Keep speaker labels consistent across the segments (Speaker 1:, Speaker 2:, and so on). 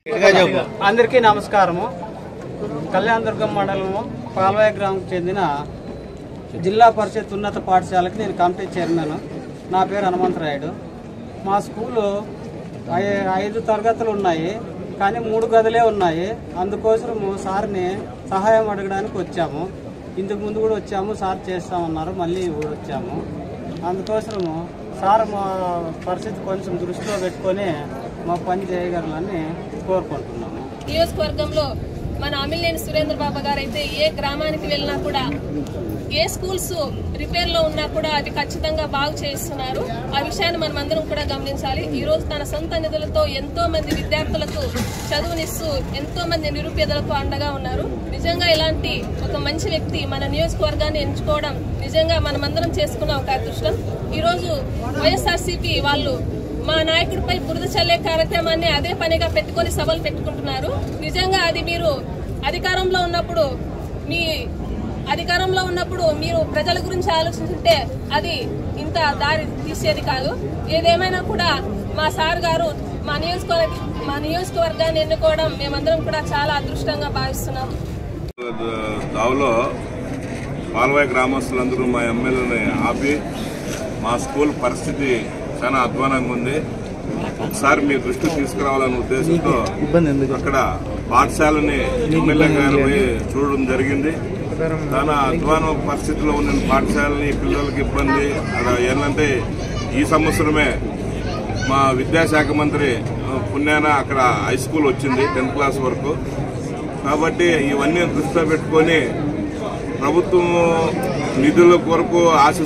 Speaker 1: అందరికీ నమస్కారము. కళ్యాణదుర్గం మండలము పాల్వాయి గ్రామంకి చెందిన జిల్లా పరిషత్ ఉన్నత పాఠశాలకి నేను కమిటీ చైర్మన్. నా పేరు హనుమంతరాయుడు. మా స్కూలు 5 తరగతులు ఉన్నాయి, కానీ 3 గదులే ఉన్నాయి. అందుకోసము సార్ని సహాయం అడగడానికి వచ్చాము. ఇంతకు ముందు కూడా వచ్చాము, సార్ చేస్తామన్నారు, మళ్ళీ కూడా వచ్చాము. అందుకోసము సార్ మా పరిస్థితి కొంచెం దృష్టిలో పెట్టుకొని మా పని చేయగలరని కోరుకుంటున్నాము.
Speaker 2: నియోజకవర్గంలో మన అమిలేని సురేంద్ర బాబు గారు అయితే ఏ గ్రామానికి వెళ్ళినా కూడా ఏ స్కూల్స్ రిపేర్ లో ఉన్నా కూడా అవి ఖచ్చితంగా బాగు చేస్తున్నారు. ఆ విషయాన్ని మనం అందరం కూడా గమనించాలి. ఈ రోజు తన సొంత నిధులతో ఎంతో మంది విద్యార్థులకు చదువునిస్తూ ఎంతో మంది నిరుపేదలకు అండగా ఉన్నారు. నిజంగా ఇలాంటి ఒక మంచి వ్యక్తి మన నియోజకవర్గాన్ని ఎంచుకోవడం నిజంగా మనమందరం చేసుకున్న ఒక అదృష్టం. ఈ రోజు వైఎస్ఆర్సీపీ వాళ్ళు మా నాయకుడిపై బురద చల్లే కార్యక్రమాన్ని అదే పనిగా పెట్టుకుని సభలు పెట్టుకుంటున్నారు. నిజంగా అది మీరు అధికారంలో ఉన్నప్పుడు మీరు ప్రజల గురించి ఆలోచించుంటే అది ఇంత దారి తీసేది కాదు. ఏదేమైనా కూడా మా సార్ గారు మా నియోజకవర్గాన్ని ఎన్నుకోవడం మేమందరం కూడా చాలా అదృష్టంగా భావిస్తున్నాం.
Speaker 3: దావులో పాల్వాయి గ్రామస్తులందరూ మా ఎమ్మెల్యేని ఆపి మా స్కూల్ పరిస్థితి చాలా అధ్వానంగా ఉంది, ఒకసారి మీ దృష్టికి తీసుకురావాలనే ఉద్దేశంతో అక్కడ పాఠశాలని ఎమ్మెల్యే గారు చూడడం జరిగింది. చాలా అధ్వాన పరిస్థితిలో ఉన్న పాఠశాలని పిల్లలకి ఇబ్బంది. ఏంటంటే ఈ సంవత్సరమే మా విద్యాశాఖ మంత్రి పుణ్యాన అక్కడ హై స్కూల్ వచ్చింది 10th క్లాస్ వరకు. కాబట్టి ఇవన్నీ దృష్టిలో పెట్టుకొని ప్రభుత్వం నిధుల కొరకు ఆశ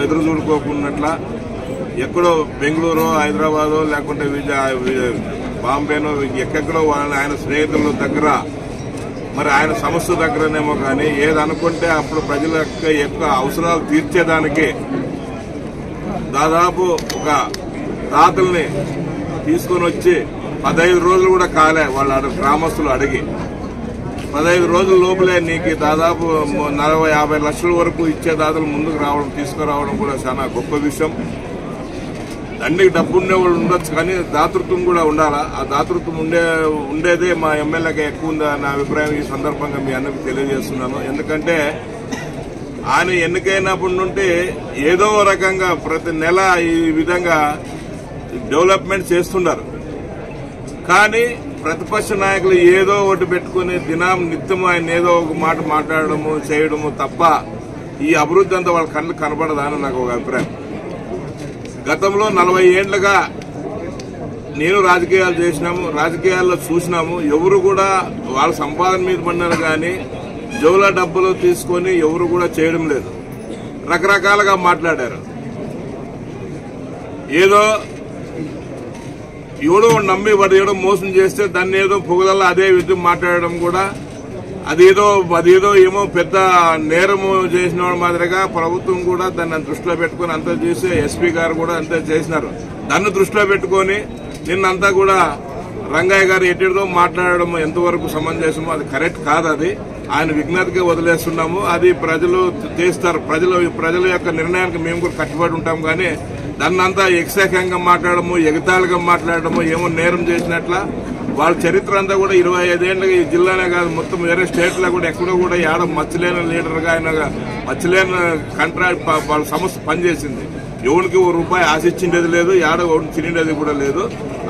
Speaker 3: ఎదురు చూడుకోకున్నట్ల ఎక్కడో బెంగళూరు, హైదరాబాదు, లేకుంటే బాంబేనో ఎక్కడో ఆయన స్నేహితుల దగ్గర, మరి ఆయన సంస్థ దగ్గరనేమో కానీ ఏది అనుకుంటే అప్పుడు ప్రజల యొక్క అవసరాలు తీర్చేదానికి దాదాపు ఒక తాతల్ని తీసుకుని వచ్చి 15 రోజులు కూడా కాలే వాళ్ళ గ్రామస్తులు అడిగి 15 రోజుల లోపలే నీకు దాదాపు 40-50 లక్షల వరకు ఇచ్చే దాతలు ముందుకు రావడం, తీసుకురావడం కూడా చాలా గొప్ప విషయం. అన్ని డబ్బు ఉండేవాళ్ళు ఉండొచ్చు, కానీ దాతృత్వం కూడా ఉండాలా. ఆ దాతృత్వం ఉండేదే మా ఎమ్మెల్యేకి ఎక్కువ ఉందా నా అభిప్రాయం ఈ సందర్భంగా మీ అందరికి తెలియజేస్తున్నాను. ఎందుకంటే ఆయన ఎన్నికైనప్పటి నుండి ఏదో రకంగా ప్రతి నెల ఈ విధంగా డెవలప్మెంట్ చేస్తున్నారు. కానీ ప్రతిపక్ష నాయకులు ఏదో ఒకటి పెట్టుకుని నిత్యం ఆయన ఏదో ఒక మాట మాట్లాడడము చేయడము తప్ప ఈ అభివృద్ధి అంతా వాళ్ళ కళ్ళకి కనబడదా అని నాకు ఒక అభిప్రాయం. గతంలో 40 ఏళ్లుగా నేను రాజకీయాల్లో చూసినాము. ఎవరు కూడా వాళ్ళ సంపాదన మీద పడినారు, కానీ జోల డబ్బులు తీసుకొని ఎవరు కూడా చేయడం లేదు. రకరకాలుగా మాట్లాడారు. ఏదో ఎవడో నమ్మి వాడు ఏదో మోసం చేస్తే దాన్ని ఏదో పొగదల్లా అదే విధంగా మాట్లాడడం కూడా అదేదో ఏమో పెద్ద నేరము చేసిన మాదిరిగా ప్రభుత్వం కూడా దాన్ని దృష్టిలో పెట్టుకుని అంతా చేసి ఎస్పీ గారు కూడా అంతా చేసినారు. దాన్ని దృష్టిలో పెట్టుకుని నిన్నంతా కూడా రంగయ్య గారు ఎటుదో మాట్లాడడం ఎంతవరకు సమంజసమో అది కరెక్ట్ కాదు. అది ఆయన విజ్ఞతగా వదిలేస్తున్నాము. అది ప్రజలు చేస్తారు. ప్రజల యొక్క నిర్ణయానికి మేము కూడా కట్టుబడి ఉంటాం. కానీ దాన్నంతా ఎక్సకంగా మాట్లాడము, ఎగతాళిగా మాట్లాడము, ఏమో నేరం చేసినట్ల వాళ్ళ చరిత్ర అంతా కూడా 25 ఏళ్ళకి ఈ జిల్లానే కాదు మొత్తం వేరే స్టేట్లో కూడా ఎక్కడో కూడా ఏడ మచ్చలేని లీడర్గా ఆయన మచ్చలేని కాంట్రాక్ట్ వాళ్ళ సంస్థ పనిచేసింది. ఎవరికి ₹1 ఆశించిండేది లేదు, ఏడ ఒకటి తినేది కూడా లేదు.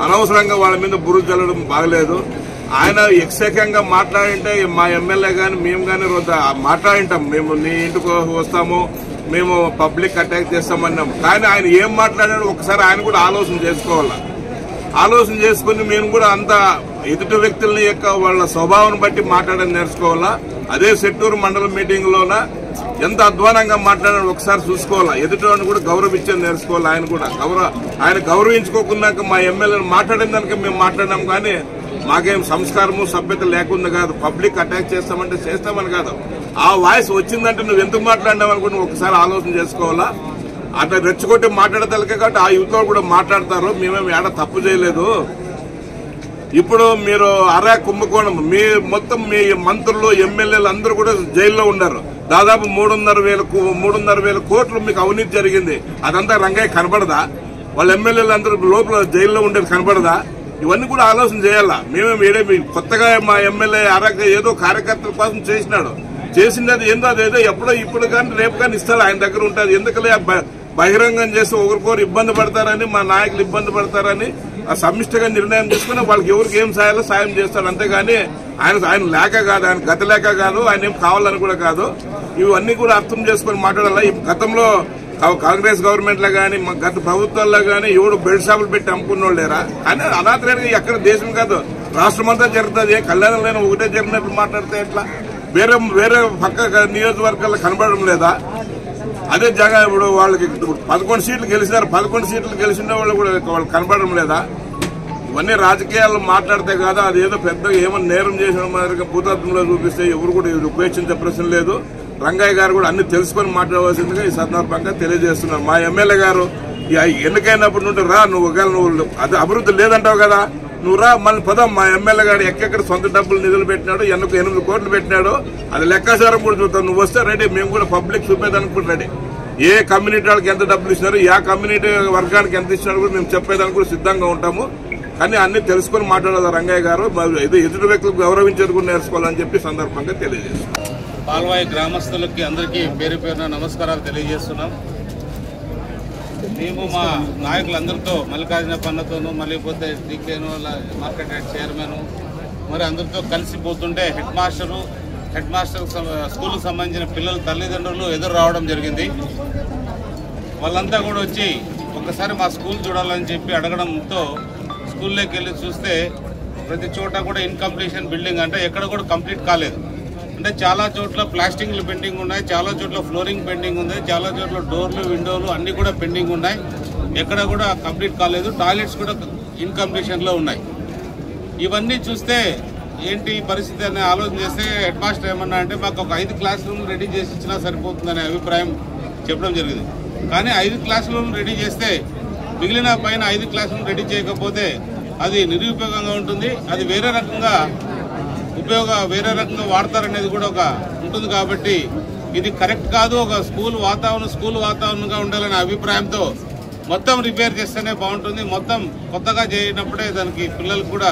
Speaker 3: అనవసరంగా వాళ్ళ మీద బురుజు చల్లడం బాగలేదు. ఆయన ఎక్సకంగా మాట్లాడింటే మా ఎమ్మెల్యే కానీ మేము కానీ మాట్లాడింటాం. మేము నీ ఇంటికి వస్తాము, మేము పబ్లిక్ అటాక్ చేస్తామన్నాం. కానీ ఆయన ఏం మాట్లాడాడో ఒకసారి ఆయన కూడా ఆలోచన చేసుకోవాలా. ఆలోచన చేసుకుని మేము కూడా అంత ఎదుటి వ్యక్తుల యొక్క వాళ్ళ స్వభావం బట్టి మాట్లాడడం నేర్చుకోవాలా. అదే సెట్టూరు మండలం మీటింగ్ లోన ఎంత అధ్వానంగా మాట్లాడాడు ఒకసారి చూసుకోవాలా. ఎదుటి కూడా గౌరవించేది నేర్చుకోవాలి. ఆయన గౌరవించుకోకున్నాక మా ఎమ్మెల్యేలు మాట్లాడిన దానికి మేము మాట్లాడినాం. కానీ మాకేం సంస్కారము సభ్యత లేకుండా కాదు. పబ్లిక్ అటాక్ చేస్తామంటే చేస్తామని కాదు. ఆ వాయిస్ వచ్చిందంటే నువ్వు ఎందుకు మాట్లాడినావు అనుకుని ఒకసారి ఆలోచన చేసుకోవాలా. అట్లా రెచ్చగొట్టి మాట్లాడతలకే కాబట్టి ఆ యువతలో కూడా మాట్లాడతారు. మేమేమి ఏడ తప్పు చేయలేదు. ఇప్పుడు మీరు కుంభకోణం మొత్తం మీ మంత్రులు ఎమ్మెల్యేలు అందరూ కూడా జైల్లో ఉన్నారు. దాదాపు 3,500 కోట్లు మీకు అవినీతి జరిగింది. అదంతా రంగయ్య కనబడదా? వాళ్ళ ఎమ్మెల్యేలు అందరూ లోపల జైల్లో ఉండేది కనబడదా? ఇవన్నీ కూడా ఆలోచన చేయాలా. మేమే కొత్తగా మా ఎమ్మెల్యే ఏదో కార్యకర్తల కోసం చేసినది ఏందో అదేదో ఎప్పుడో ఇప్పుడు కానీ రేపు కానీ ఇస్తారు, ఆయన దగ్గర ఉంటుంది. ఎందుకలే బహిరంగం చేసి ఒకరికొకరు ఇబ్బంది పడతారని, మా నాయకులు ఇబ్బంది పడతారని సమిష్టిగా నిర్ణయం తీసుకుని వాళ్ళకి ఎవరికి ఏం సాయం చేస్తాడు. అంతేగాని ఆయన లేక కాదు, ఆయన గత లేక కాదు, ఆయన ఏం కావాలని కూడా కాదు. ఇవన్నీ కూడా అర్థం చేసుకుని మాట్లాడాలా. ఈ గతంలో కాంగ్రెస్ గవర్నమెంట్ లో గానీ గత ప్రభుత్వాల్లో గానీ ఎవడు బెడ్ షాపులు పెట్టి అమ్ముకున్నోళ్ళు లేరా? కానీ అనాథరేట్గా ఎక్కడ దేశం కాదు రాష్ట్రం అంతా జరుగుతుంది. కళ్యాణం లేని ఒకటే జరిగినట్టు మాట్లాడితే ఎట్లా? వేరే పక్క నియోజకవర్గాల్లో కనబడడం లేదా? అదే జగన్ ఇప్పుడు వాళ్ళకి 11 సీట్లు గెలిచినారు, 11 సీట్లు గెలిచిన వాళ్ళు కూడా వాళ్ళు కనబడడం లేదా? ఇవన్నీ రాజకీయాలు మాట్లాడితే కాదు, అదేదో పెద్దగా ఏమన్నా నేరం చేసిన మాదిరిగా భూతత్వంలో చూపిస్తే ఎవరు కూడా ఉపేక్షించే ప్రశ్న లేదు. రంగయ్య గారు కూడా అన్ని తెలుసుకొని మాట్లాడవలసిందిగా ఈ సందర్భంగా తెలియజేస్తున్నారు. మా ఎమ్మెల్యే గారు ఎన్నికైనప్పటి నుండి రా, నువ్వు అది అభివృద్ధి లేదంటావు కదా, నువ్వు రా, మళ్ళీ పదం. మా ఎమ్మెల్యే గారు ఎక్కడెక్కడ సొంత డబ్బులు నిధులు పెట్టినాడు, 8 కోట్లు పెట్టినాడు, అది లెక్కాచారం కూడా చూస్తాం. నువ్వు వస్తే రెడీ, మేము కూడా పబ్లిక్ చూపేదానికి కూడా రెడీ. ఏ కమ్యూనిటీ వాళ్ళకి ఎంత డబ్బులు ఇచ్చినారు, ఏ కమ్యూనిటీ వర్గానికి ఎంత ఇచ్చినారు కూడా మేము చెప్పేదానికి కూడా సిద్ధంగా ఉంటాము. కానీ అన్ని తెలుసుకొని మాట్లాడాలి రంగయ్య గారు. ఎదుటి వ్యక్తులకు గౌరవించేది కూడా నేర్చుకోవాలని చెప్పి సందర్భంగా తెలియజేస్తున్నాం.
Speaker 4: పాల్వాయి గ్రామస్తులకి అందరికీ పేరు పేరున నమస్కారాలు తెలియజేస్తున్నాం. మేము మా నాయకులందరితో మల్లికార్జున పన్నతోనూ, మళ్ళీ పోతే డీకేను, మార్కెట్ యార్డ్ చైర్మన్, మరి అందరితో కలిసిపోతుంటే హెడ్ మాస్టర్ స్కూల్కి సంబంధించిన పిల్లల తల్లిదండ్రులు ఎదురు రావడం జరిగింది. వాళ్ళంతా కూడా వచ్చి ఒక్కసారి మా స్కూల్ చూడాలని చెప్పి అడగడంతో స్కూల్లోకి వెళ్ళి చూస్తే ప్రతి చోట కూడా ఇన్కంప్లీషన్ బిల్డింగ్, అంటే ఎక్కడ కూడా కంప్లీట్ కాలేదు. అంటే చాలా చోట్ల ప్లాస్టింగ్లు పెండింగ్ ఉన్నాయి, చాలా చోట్ల ఫ్లోరింగ్ పెండింగ్ ఉంది, చాలా చోట్ల డోర్లు విండోలు అన్ని కూడా పెండింగ్ ఉన్నాయి, ఎక్కడ కూడా కంప్లీట్ కాలేదు. టాయిలెట్స్ కూడా ఇన్కంప్లీషన్లో ఉన్నాయి. ఇవన్నీ చూస్తే ఏంటి పరిస్థితి అని ఆలోచన చేస్తే హెడ్ మాస్టర్ ఏమన్నా అంటే మాకు ఒక 5 క్లాస్ రూమ్లు రెడీ చేసి ఇచ్చినా సరిపోతుందనే అభిప్రాయం చెప్పడం జరిగింది. కానీ 5 క్లాస్ రూమ్లు రెడీ చేస్తే మిగిలిన పైన 5 క్లాస్ రూమ్లు రెడీ చేయకపోతే అది నిరుపయోగంగా ఉంటుంది, అది వేరే రకంగా వాడతారనేది కూడా ఒక ఉంటుంది. కాబట్టి ఇది కరెక్ట్ కాదు. ఒక స్కూల్ వాతావరణంగా ఉండాలనే అభిప్రాయంతో మొత్తం రిపేర్ చేస్తేనే బాగుంటుంది. మొత్తం కొత్తగా చేయనప్పుడే దానికి పిల్లలకు కూడా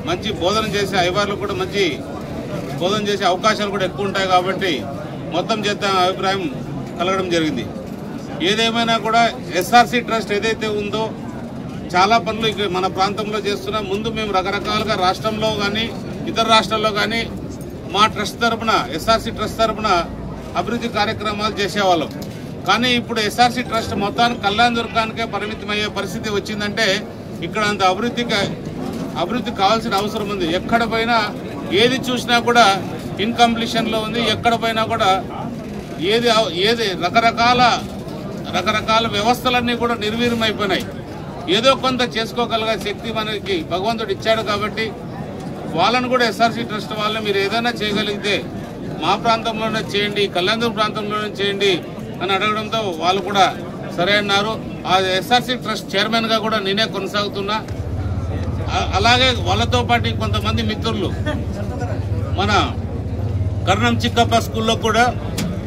Speaker 4: మంచి బోధన చేసే అయ్యవార్లకు కూడా మంచి బోధన చేసే అవకాశాలు కూడా ఎక్కువ ఉంటాయి. కాబట్టి మొత్తం చేద్దాం అభిప్రాయం కలగడం జరిగింది. ఏదేమైనా కూడా ఎస్ఆర్సీ ట్రస్ట్ ఏదైతే ఉందో చాలా పనులు ఇక్కడ మన ప్రాంతంలో చేస్తున్నాం. ముందు మేము రకరకాలుగా రాష్ట్రంలో కానీ ఇతర రాష్ట్రాల్లో కానీ మా ట్రస్ట్ తరఫున, ఎస్ఆర్సీ ట్రస్ట్ తరఫున అభివృద్ధి కార్యక్రమాలు చేసేవాళ్ళం. కానీ ఇప్పుడు ఎస్ఆర్సీ ట్రస్ట్ మొత్తానికి కళ్యాణదుర్గానికే పరిమితమయ్యే పరిస్థితి వచ్చిందంటే ఇక్కడ అంత అభివృద్ధి కావాల్సిన అవసరం ఉంది. ఎక్కడ పోయినా ఏది చూసినా కూడా ఇన్కంప్లీషన్లో ఉంది. ఎక్కడ పోయినా కూడా ఏది రకరకాల వ్యవస్థలన్నీ కూడా నిర్వీర్యమైపోయినాయి. ఏదో కొంత చేసుకోగలిగే శక్తి మనకి భగవంతుడు ఇచ్చాడు. కాబట్టి వాళ్ళను కూడా ఎస్ఆర్సీ ట్రస్ట్ వాళ్ళని మీరు ఏదైనా చేయగలిగితే మా ప్రాంతంలోనే చేయండి, కళ్యాణదుర్గం ప్రాంతంలోనే చేయండి అని అడగడంతో వాళ్ళు కూడా సరే అన్నారు. ఆ ఎస్ఆర్సీ ట్రస్ట్ చైర్మన్గా కూడా నేనే కొనసాగుతున్నా. అలాగే వాళ్ళతో పాటు కొంతమంది మిత్రులు మన కర్ణం చిక్కప్ప స్కూల్లో కూడా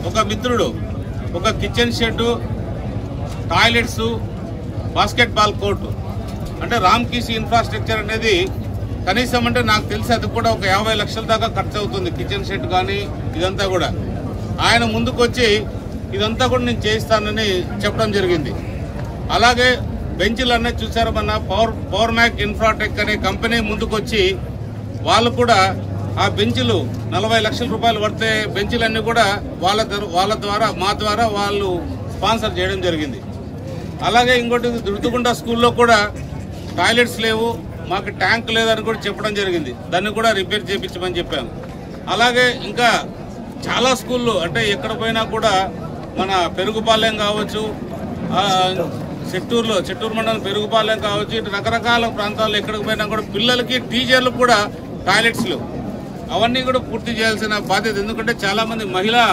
Speaker 4: ఒక మిత్రుడు ఒక kitchen shed, toilets, basketball court, అంటే రామ్కీసి ఇన్ఫ్రాస్ట్రక్చర్ అనేది కనీసం అంటే నాకు తెలిసి అది కూడా ఒక 50 లక్షల దాకా ఖర్చు అవుతుంది. కిచెన్ షెడ్ కానీ ఇదంతా కూడా ఆయన ముందుకొచ్చి ఇదంతా కూడా నేను చేయిస్తానని చెప్పడం జరిగింది. అలాగే బెంచ్లు అన్నీ చూసారు. మన పవర్ మ్యాక్ ఇన్ఫ్రాటెక్ అనే కంపెనీ ముందుకొచ్చి వాళ్ళు కూడా ఆ బెంచ్లు 40 లక్షల రూపాయలు పడితే బెంచ్లన్నీ కూడా వాళ్ళ ద్వారా మా ద్వారా వాళ్ళు స్పాన్సర్ చేయడం జరిగింది. అలాగే ఇంకోటి దుర్దుగుండ స్కూల్లో కూడా టాయిలెట్స్ లేవు, మాకు ట్యాంక్ లేదని కూడా చెప్పడం జరిగింది. దాన్ని కూడా రిపేర్ చేయించమని చెప్పాము. అలాగే ఇంకా చాలా స్కూళ్ళు అంటే ఎక్కడ పోయినా కూడా మన పెరుగుపాలెం కావచ్చు, చెట్టూరు మండలం పెరుగుపాలెం కావచ్చు, ఇటు రకరకాల ప్రాంతాల్లో ఎక్కడికి పోయినా కూడా పిల్లలకి టీచర్లు కూడా టాయిలెట్స్ లేవు. అవన్నీ కూడా పూర్తి చేయాల్సిన బాధ్యత. ఎందుకంటే చాలా మంది మహిళా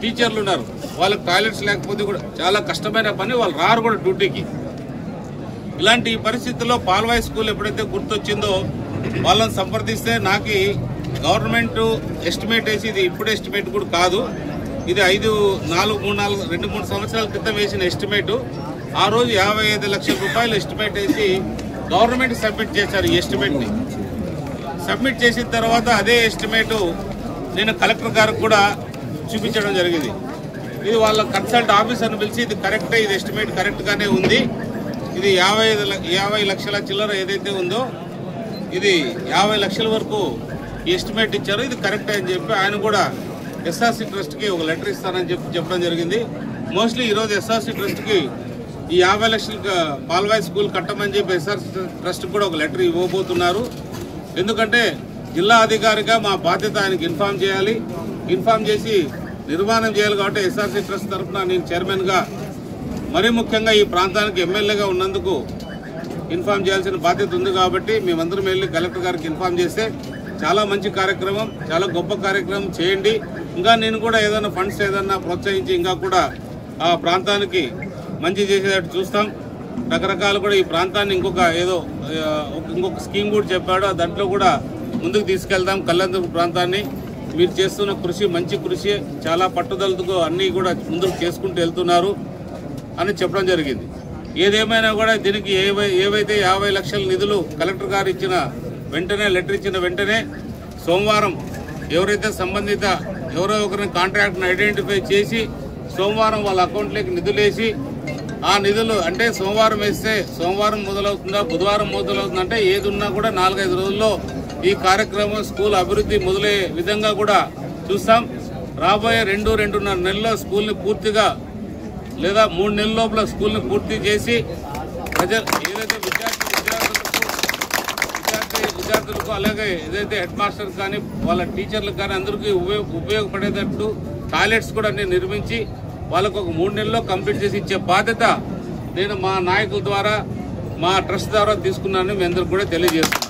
Speaker 4: టీచర్లు ఉన్నారు, వాళ్ళకి టాయిలెట్స్ లేకపోతే కూడా చాలా కష్టమైన పని, వాళ్ళు రారు కూడా డ్యూటీకి. ఇలాంటి పరిస్థితుల్లో పాల్వాయి స్కూల్ ఎప్పుడైతే గుర్తొచ్చిందో వాళ్ళని సంప్రదిస్తే నాకు గవర్నమెంట్ ఎస్టిమేట్ వేసి, ఇది ఇప్పుడు ఎస్టిమేట్ కూడా కాదు, ఇది 2-3 సంవత్సరాల క్రితం వేసిన ఎస్టిమేటు. ఆ రోజు 55 లక్షల రూపాయలు ఎస్టిమేట్ వేసి గవర్నమెంట్ సబ్మిట్ చేశారు. ఈ ఎస్టిమేట్ని సబ్మిట్ చేసిన తర్వాత అదే ఎస్టిమేట్ నేను కలెక్టర్ గారికి కూడా చూపించడం జరిగింది. ఇది వాళ్ళ కన్సల్ట్ ఆఫీసర్ని పిలిచి ఇది కరెక్టే, ఇది ఎస్టిమేట్ కరెక్ట్గానే ఉంది, ఇది 50 లక్షల చిల్లర ఏదైతే ఉందో ఇది 50 లక్షల వరకు ఎస్టిమేట్ ఇచ్చారు, ఇది కరెక్టే అని చెప్పి ఆయన కూడా ఎస్ఆర్సీ ట్రస్ట్కి ఒక లెటర్ ఇస్తానని చెప్పడం జరిగింది. మోస్ట్లీ ఈరోజు ఎస్ఆర్సీ ట్రస్ట్కి ఈ 50 లక్షల పాల్వాయి స్కూల్ కట్టమని చెప్పి ఎస్ఆర్సీ ట్రస్ట్కి కూడా ఒక లెటర్ ఇవ్వబోతున్నారు. ఎందుకంటే జిల్లా అధికారిగా మా బాధ్యత ఆయనకి ఇన్ఫార్మ్ చేయాలి, ఇన్ఫార్మ్ చేసి నిర్మాణం చేయాలి. కాబట్టి ఎస్ఆర్సీ ట్రస్ట్ తరఫున నేను చైర్మన్గా, మరీ ముఖ్యంగా ఈ ప్రాంతానికి ఎమ్మెల్యేగా ఉన్నందుకు ఇన్ఫార్మ్ చేయాల్సిన బాధ్యత ఉంది. కాబట్టి మేమందరం వెళ్ళి కలెక్టర్ గారికి ఇన్ఫార్మ్ చేస్తే చాలా మంచి కార్యక్రమం, చాలా గొప్ప కార్యక్రమం చేయండి, ఇంకా నేను కూడా ఏదైనా ఫండ్స్ ఏదన్నా ప్రోత్సహించి ఇంకా కూడా ఆ ప్రాంతానికి మంచి చేసేటట్టు చూస్తాం. రకరకాలు కూడా ఈ ప్రాంతాన్ని ఇంకొక స్కీమ్ కూడా చెప్పాడు, దాంట్లో కూడా ముందుకు తీసుకెళ్తాం. కళ్యాణదుర్గం ప్రాంతాన్ని మీరు చేస్తున్న కృషి మంచి కృషి, చాలా పట్టుదలతో అన్నీ కూడా ముందుకు చేసుకుంటూ వెళ్తున్నారు అని చెప్పడం జరిగింది. ఏదేమైనా కూడా దీనికి ఏవైతే 50 లక్షల నిధులు కలెక్టర్ గారు ఇచ్చిన వెంటనే, లెటర్ ఇచ్చిన వెంటనే సోమవారం ఎవరైతే సంబంధిత ఎవరో ఒకరిని కాంట్రాక్ట్ని ఐడెంటిఫై చేసి సోమవారం వాళ్ళ అకౌంట్లోకి నిధులు వేసి, ఆ నిధులు అంటే సోమవారం వేస్తే సోమవారం మొదలవుతుందా బుధవారం మొదలవుతుందా అంటే ఏది ఉన్నా కూడా 4-5 రోజుల్లో ఈ కార్యక్రమం స్కూల్ అభివృద్ధి మొదలయ్యే విధంగా కూడా చూస్తాం. రాబోయే 2-2.5 నెలల్లో స్కూల్ని పూర్తిగా లేదా 3 నెలల లోపల స్కూల్ని పూర్తి చేసి ఏదైతే విద్యార్థులకు అలాగే ఏదైతే హెడ్ మాస్టర్ కానీ వాళ్ళ టీచర్లకు కానీ అందరికీ ఉపయోగపడేటట్టు టాయిలెట్స్ కూడా అన్ని నిర్మించి వాళ్ళకు ఒక 3 నెలల్లో కంప్లీట్ చేసి ఇచ్చే బాధ్యత నేను మా నాయకుల ద్వారా, మా ట్రస్ట్ ద్వారా తీసుకున్నానని మీ అందరికి కూడా తెలియజేస్తున్నాను.